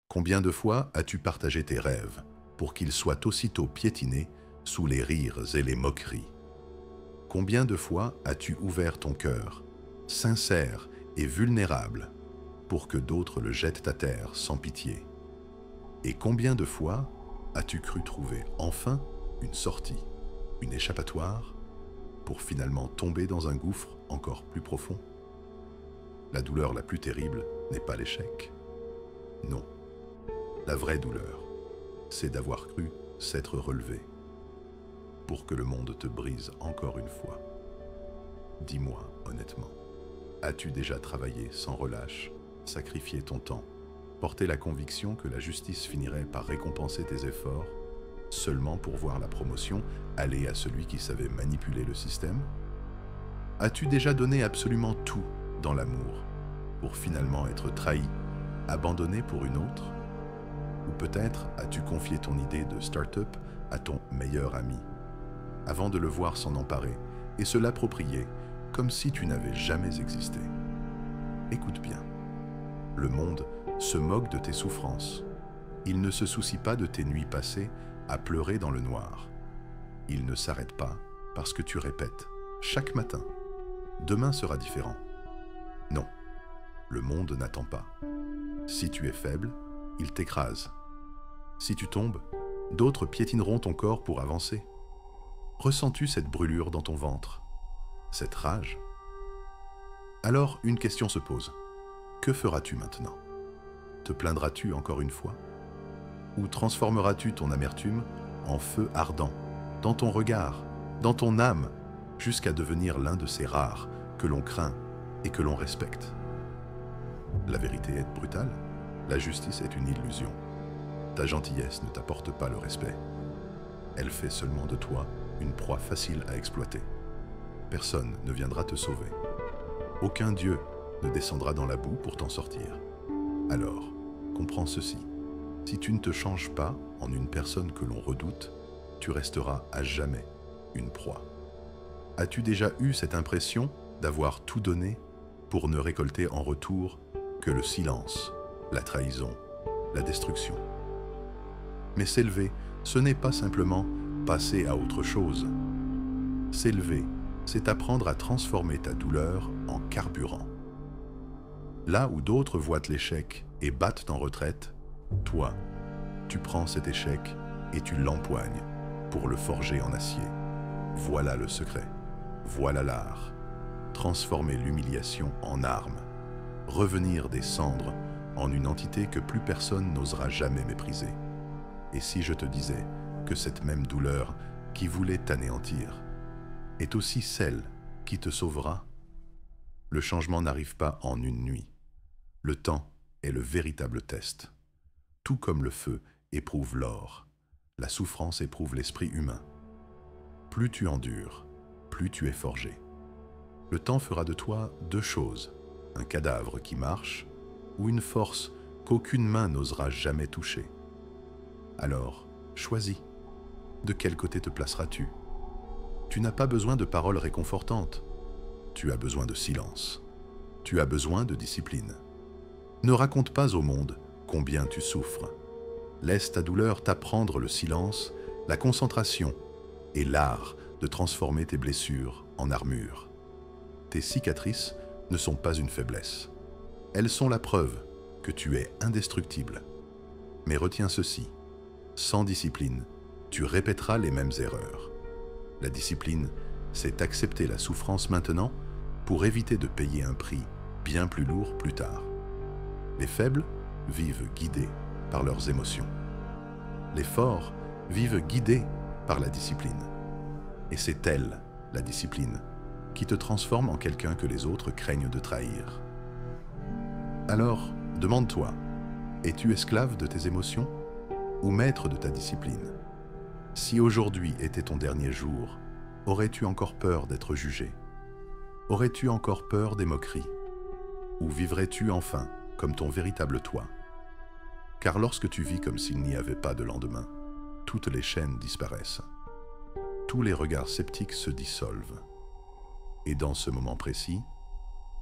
Combien de fois as-tu partagé tes rêves pour qu'ils soient aussitôt piétinés sous les rires et les moqueries? Combien de fois as-tu ouvert ton cœur, sincère et vulnérable, pour que d'autres le jettent à terre sans pitié? Et combien de fois as-tu cru trouver enfin une sortie, une échappatoire, pour finalement tomber dans un gouffre encore plus profond? La douleur la plus terrible n'est pas l'échec. Non, la vraie douleur, c'est d'avoir cru s'être relevé pour que le monde te brise encore une fois. Dis-moi honnêtement, as-tu déjà travaillé sans relâche, sacrifié ton temps, porté la conviction que la justice finirait par récompenser tes efforts, seulement pour voir la promotion aller à celui qui savait manipuler le système? As-tu déjà donné absolument tout dans l'amour pour finalement être trahi, abandonné pour une autre? Ou peut-être as-tu confié ton idée de start-up à ton meilleur ami, avant de le voir s'en emparer et se l'approprier comme si tu n'avais jamais existé? Écoute bien, le monde se moque de tes souffrances. Il ne se soucie pas de tes nuits passées à pleurer dans le noir. Il ne s'arrête pas parce que tu répètes chaque matin: demain sera différent. Non, le monde n'attend pas. Si tu es faible, il t'écrase. Si tu tombes, d'autres piétineront ton corps pour avancer. Ressens-tu cette brûlure dans ton ventre, cette rage? Alors une question se pose. Que feras-tu maintenant? Te plaindras-tu encore une fois? Ou transformeras-tu ton amertume en feu ardent, dans ton regard, dans ton âme, jusqu'à devenir l'un de ces rares que l'on craint et que l'on respecte? La vérité est brutale, la justice est une illusion. Ta gentillesse ne t'apporte pas le respect. Elle fait seulement de toi une proie facile à exploiter. Personne ne viendra te sauver. Aucun Dieu ne descendra dans la boue pour t'en sortir. Alors, comprends ceci. Si tu ne te changes pas en une personne que l'on redoute, tu resteras à jamais une proie. As-tu déjà eu cette impression d'avoir tout donné pour ne récolter en retour que le silence, la trahison, la destruction? Mais s'élever, ce n'est pas simplement passer à autre chose. S'élever, c'est apprendre à transformer ta douleur en carburant. Là où d'autres voient l'échec et battent en retraite, toi, tu prends cet échec et tu l'empoignes pour le forger en acier. Voilà le secret, voilà l'art. Transformer l'humiliation en arme, revenir des cendres en une entité que plus personne n'osera jamais mépriser. Et si je te disais que cette même douleur qui voulait t'anéantir est aussi celle qui te sauvera? Le changement n'arrive pas en une nuit. Le temps est le véritable test. Tout comme le feu éprouve l'or, la souffrance éprouve l'esprit humain. Plus tu endures, plus tu es forgé. Le temps fera de toi deux choses: un cadavre qui marche ou une force qu'aucune main n'osera jamais toucher. Alors, choisis. De quel côté te placeras-tu? Tu n'as pas besoin de paroles réconfortantes. Tu as besoin de silence. Tu as besoin de discipline. Ne raconte pas au monde combien tu souffres. Laisse ta douleur t'apprendre le silence, la concentration et l'art de transformer tes blessures en armure. Tes cicatrices ne sont pas une faiblesse. Elles sont la preuve que tu es indestructible. Mais retiens ceci: sans discipline, tu répéteras les mêmes erreurs. La discipline, c'est accepter la souffrance maintenant pour éviter de payer un prix bien plus lourd plus tard. Les faibles vivent guidés par leurs émotions. Les forts vivent guidés par la discipline. Et c'est elle, la discipline, qui te transforme en quelqu'un que les autres craignent de trahir. Alors, demande-toi, es-tu esclave de tes émotions ou maître de ta discipline? Si aujourd'hui était ton dernier jour, aurais-tu encore peur d'être jugé? Aurais-tu encore peur des moqueries? Ou vivrais-tu enfin comme ton véritable toi? Car lorsque tu vis comme s'il n'y avait pas de lendemain, toutes les chaînes disparaissent. Tous les regards sceptiques se dissolvent. Et dans ce moment précis,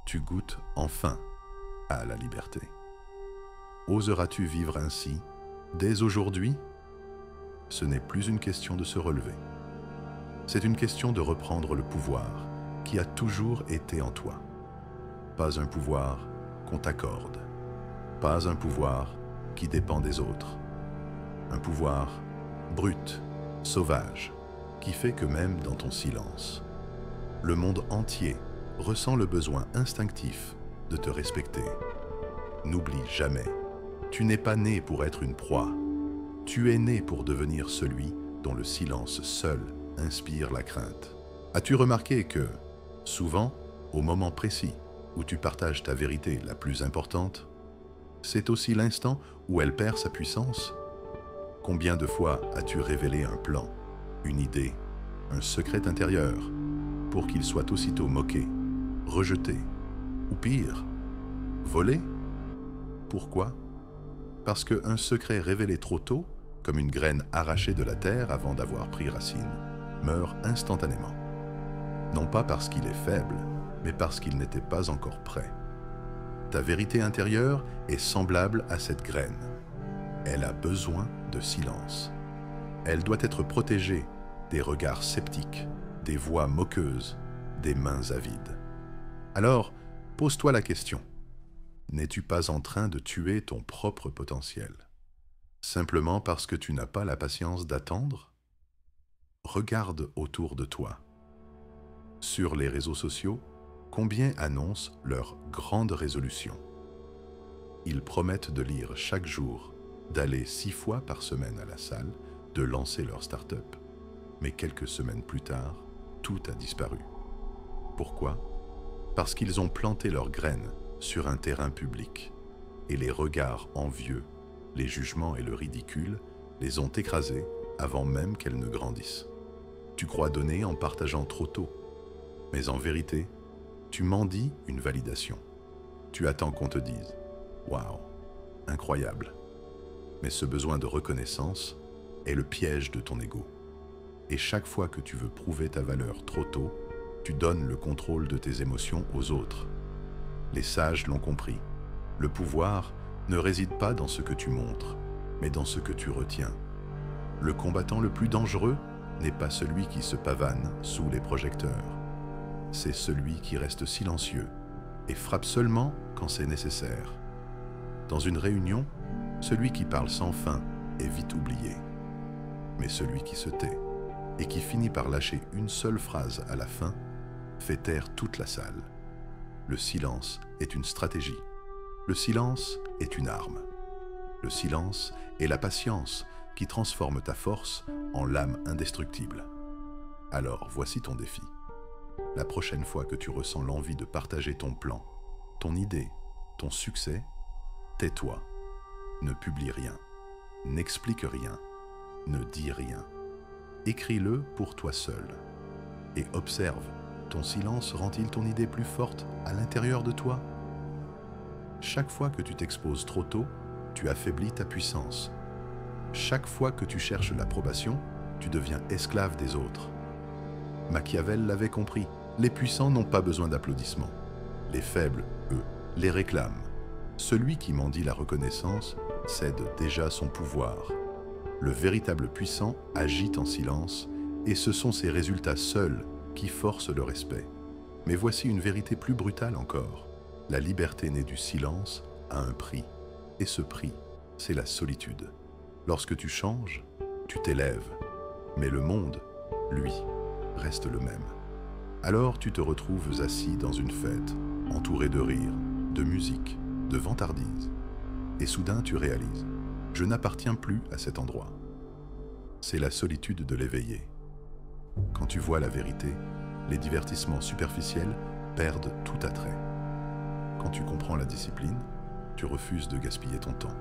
tu goûtes enfin à la liberté. Oseras-tu vivre ainsi, dès aujourd'hui? Ce n'est plus une question de se relever. C'est une question de reprendre le pouvoir qui a toujours été en toi. Pas un pouvoir qu'on t'accorde, pas un pouvoir qui dépend des autres. Un pouvoir brut, sauvage, qui fait que même dans ton silence, le monde entier ressent le besoin instinctif de te respecter. N'oublie jamais, tu n'es pas né pour être une proie. Tu es né pour devenir celui dont le silence seul inspire la crainte. As-tu remarqué que, souvent, au moment précis où tu partages ta vérité la plus importante, c'est aussi l'instant où elle perd sa puissance? Combien de fois as-tu révélé un plan, une idée, un secret intérieur, pour qu'il soit aussitôt moqué, rejeté, ou pire, volé? Pourquoi? Parce qu'un secret révélé trop tôt, comme une graine arrachée de la terre avant d'avoir pris racine, meurt instantanément. Non pas parce qu'il est faible, mais parce qu'il n'était pas encore prêt. Ta vérité intérieure est semblable à cette graine. Elle a besoin de silence. Elle doit être protégée des regards sceptiques, des voix moqueuses, des mains avides. Alors, pose-toi la question. N'es-tu pas en train de tuer ton propre potentiel? Simplement parce que tu n'as pas la patience d'attendre? Regarde autour de toi. Sur les réseaux sociaux, combien annoncent leur grande résolution? Ils promettent de lire chaque jour, d'aller 6 fois par semaine à la salle, de lancer leur start-up. Mais quelques semaines plus tard, tout a disparu. Pourquoi? Parce qu'ils ont planté leurs graines sur un terrain public, et les regards envieux, les jugements et le ridicule les ont écrasées avant même qu'elles ne grandissent. Tu crois donner en partageant trop tôt, mais en vérité, tu mendies une validation. Tu attends qu'on te dise « Waouh, incroyable !» Mais ce besoin de reconnaissance est le piège de ton ego. Et chaque fois que tu veux prouver ta valeur trop tôt, tu donnes le contrôle de tes émotions aux autres. Les sages l'ont compris. Le pouvoir ne réside pas dans ce que tu montres, mais dans ce que tu retiens. Le combattant le plus dangereux n'est pas celui qui se pavane sous les projecteurs. C'est celui qui reste silencieux et frappe seulement quand c'est nécessaire. Dans une réunion, celui qui parle sans fin est vite oublié. Mais celui qui se tait et qui finit par lâcher une seule phrase à la fin fait taire toute la salle. Le silence est une stratégie. Le silence est une arme. Le silence est la patience qui transforme ta force en lame indestructible. Alors voici ton défi. La prochaine fois que tu ressens l'envie de partager ton plan, ton idée, ton succès, tais-toi. Ne publie rien. N'explique rien. Ne dis rien. Écris-le pour toi seul. Et observe, ton silence rend-il ton idée plus forte à l'intérieur de toi? Chaque fois que tu t'exposes trop tôt, tu affaiblis ta puissance. Chaque fois que tu cherches l'approbation, tu deviens esclave des autres. Machiavel l'avait compris, les puissants n'ont pas besoin d'applaudissements. Les faibles, eux, les réclament. Celui qui mendie la reconnaissance cède déjà son pouvoir. Le véritable puissant agit en silence, et ce sont ses résultats seuls qui forcent le respect. Mais voici une vérité plus brutale encore. La liberté née du silence a un prix, et ce prix, c'est la solitude. Lorsque tu changes, tu t'élèves, mais le monde, lui, reste le même. Alors tu te retrouves assis dans une fête, entouré de rires, de musique, de vantardises. Et soudain tu réalises, je n'appartiens plus à cet endroit. C'est la solitude de l'éveillé. Quand tu vois la vérité, les divertissements superficiels perdent tout attrait. Quand tu comprends la discipline, tu refuses de gaspiller ton temps.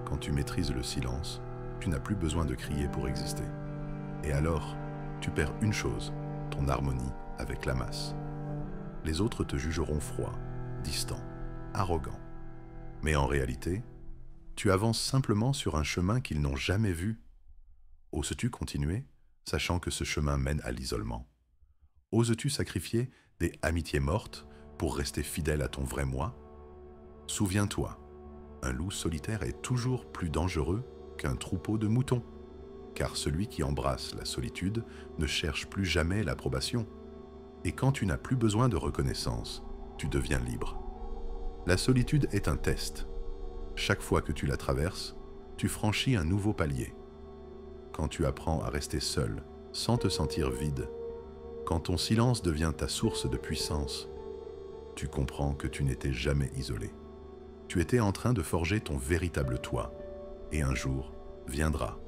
Quand tu maîtrises le silence, tu n'as plus besoin de crier pour exister. Et alors, tu perds une chose, ton harmonie avec la masse. Les autres te jugeront froid, distant, arrogant. Mais en réalité, tu avances simplement sur un chemin qu'ils n'ont jamais vu. Oses-tu continuer, sachant que ce chemin mène à l'isolement? Oses-tu sacrifier des amitiés mortes pour rester fidèle à ton vrai moi? Souviens-toi, un loup solitaire est toujours plus dangereux qu'un troupeau de moutons, car celui qui embrasse la solitude ne cherche plus jamais l'approbation. Et quand tu n'as plus besoin de reconnaissance, tu deviens libre. La solitude est un test. Chaque fois que tu la traverses, tu franchis un nouveau palier. Quand tu apprends à rester seul, sans te sentir vide, quand ton silence devient ta source de puissance, tu comprends que tu n'étais jamais isolé. Tu étais en train de forger ton véritable toi. Et un jour viendra.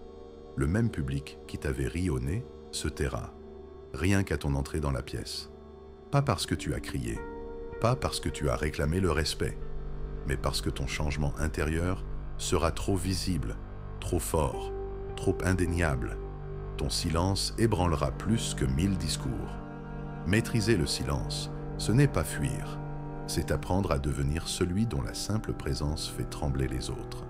Le même public qui t'avait ri au nez se taira, rien qu'à ton entrée dans la pièce. Pas parce que tu as crié, pas parce que tu as réclamé le respect, mais parce que ton changement intérieur sera trop visible, trop fort, trop indéniable. Ton silence ébranlera plus que 1000 discours. Maîtriser le silence, ce n'est pas fuir, c'est apprendre à devenir celui dont la simple présence fait trembler les autres.